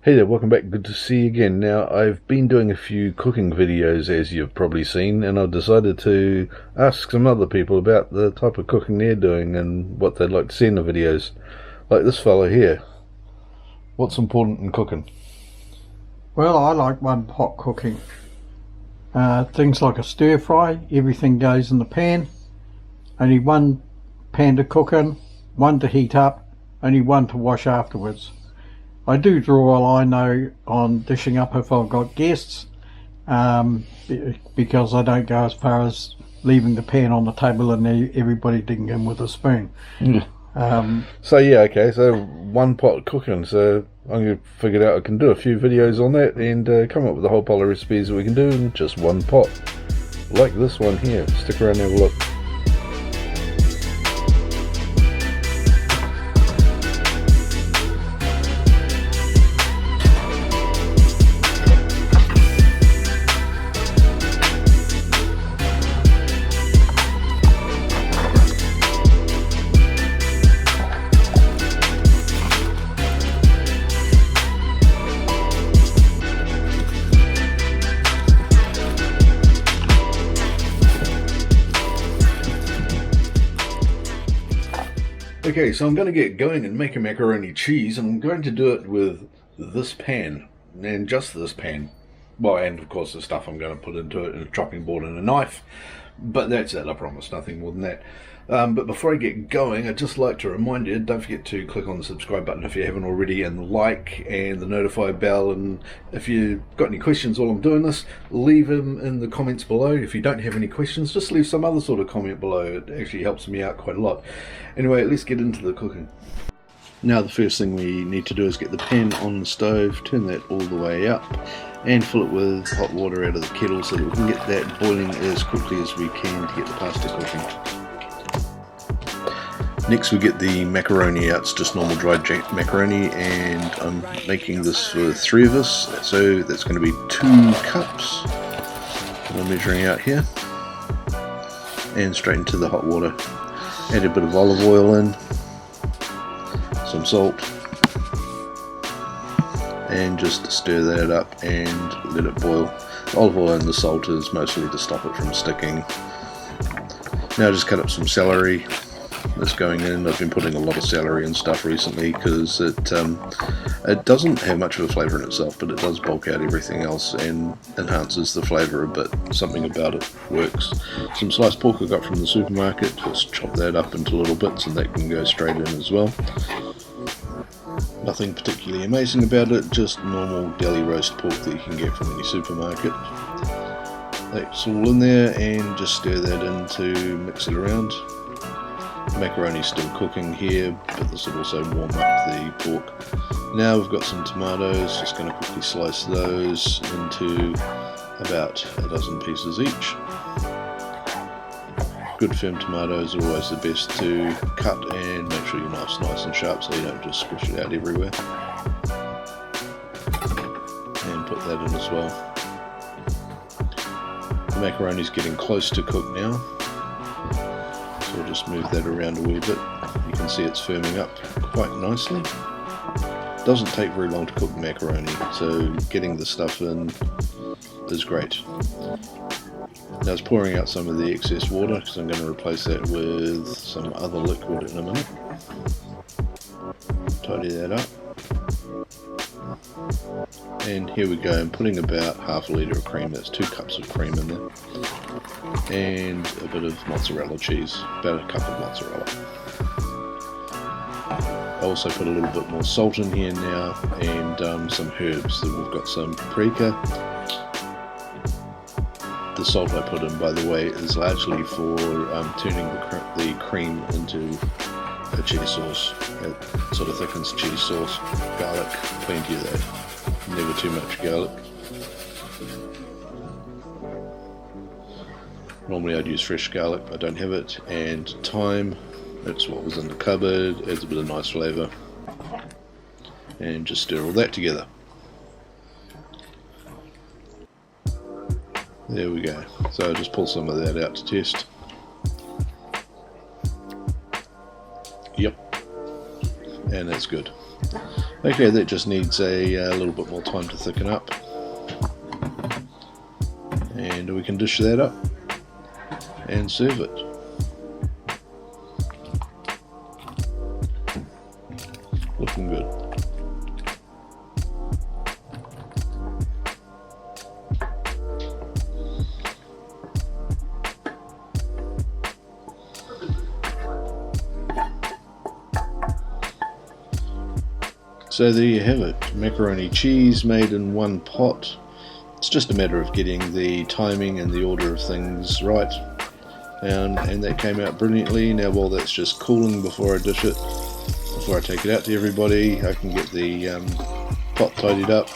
Hey there, welcome back, good to see you again. Now, I've been doing a few cooking videos, as you've probably seen, and I've decided to ask some other people about the type of cooking they're doing and what they'd like to see in the videos. Like this fella here. What's important in cooking? Well, I like one pot cooking. Things like a stir fry, everything goes in the pan. Only one pan to cook in, one to heat up, only one to wash afterwards. I do draw a line though on dishing up if I've got guests, because I don't go as far as leaving the pan on the table and everybody digging in with a spoon. So one pot cooking. So I figured out I can do a few videos on that and come up with a whole pile of recipes that we can do in just one pot. Like this one here. Stick around and have a look. Okay, so I'm going to get going and make a macaroni cheese, and I'm going to do it with this pan, and just this pan. Well, and of course the stuff I'm going to put into it, and a chopping board and a knife, but that's it, I promise, nothing more than that. But before I get going, I'd just like to remind you, don't forget to click on the subscribe button if you haven't already, and the like, and the notify bell, and if you've got any questions while I'm doing this, leave them in the comments below. If you don't have any questions, just leave some other sort of comment below. It actually helps me out quite a lot. Anyway, let's get into the cooking. Now the first thing we need to do is get the pan on the stove, turn that all the way up, and fill it with hot water out of the kettle so that we can get that boiling as quickly as we can to get the pasta cooking. Next we get the macaroni out. It's just normal dried macaroni, and I'm making this for 3 of us, so that's going to be 2 cups that I'm measuring out here, and straight into the hot water. Add a bit of olive oil in, some salt, and just stir that up and let it boil. The olive oil and the salt is mostly to stop it from sticking. Now just cut up some celery. That's going in. I've been putting a lot of celery and stuff recently because it doesn't have much of a flavour in itself, but it does bulk out everything else and enhances the flavour a bit. Something about it works. Some sliced pork I got from the supermarket, just chop that up into little bits and that can go straight in as well. Nothing particularly amazing about it, just normal deli roast pork that you can get from any supermarket. That's all in there, and just stir that in to mix it around. Macaroni's still cooking here, but this will also warm up the pork. Now we've got some tomatoes, just going to quickly slice those into about a dozen pieces each. Good firm tomatoes are always the best to cut, and make sure your knife's nice and sharp so you don't just squish it out everywhere. And put that in as well. The macaroni's getting close to cook now. So we'll just move that around a wee bit. You can see it's firming up quite nicely. Doesn't take very long to cook macaroni, so getting the stuff in is great. Now it's pouring out some of the excess water because I'm going to replace that with some other liquid in a minute. Tidy that up. And here we go, I'm putting about half a litre of cream, that's 2 cups of cream in there. And a bit of mozzarella cheese, about a cup of mozzarella. I also put a little bit more salt in here now, and some herbs. So we've got some paprika. The salt I put in, by the way, is largely for turning the cream into a cheese sauce. It sort of thickens cheese sauce. Garlic, plenty of that. Never too much garlic. Normally I'd use fresh garlic, but I don't have it. And thyme, that's what was in the cupboard, adds a bit of nice flavour. And just stir all that together. There we go. So I'll just pull some of that out to test. Yep. and that's good. Okay, that just needs a little bit more time to thicken up, and we can dish that up and serve it. Looking good. So there you have it, macaroni cheese made in one pot. It's just a matter of getting the timing and the order of things right, and that came out brilliantly. Now while that's just cooling before I dish it, before I take it out to everybody, I can get the pot tidied up.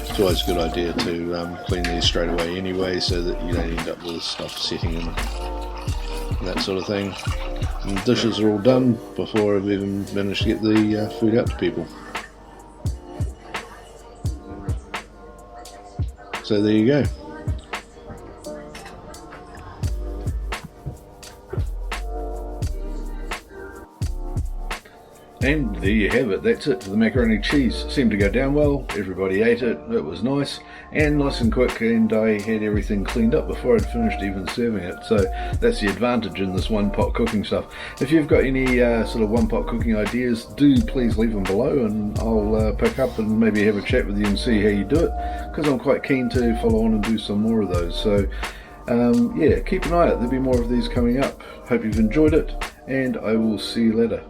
It's always a good idea to clean these straight away anyway, so that you don't end up with stuff setting in that sort of thing. And the dishes are all done before I've even managed to get the food out to people. So there you go. And there you have it, that's it for the macaroni cheese. Seemed to go down well, everybody ate it, it was nice and quick, and I had everything cleaned up before I'd finished even serving it. So that's the advantage in this one pot cooking stuff. If you've got any sort of one pot cooking ideas, do please leave them below, and I'll pick up and maybe have a chat with you and see how you do it, because I'm quite keen to follow on and do some more of those. So yeah, keep an eye out, there'll be more of these coming up. Hope you've enjoyed it, and I will see you later.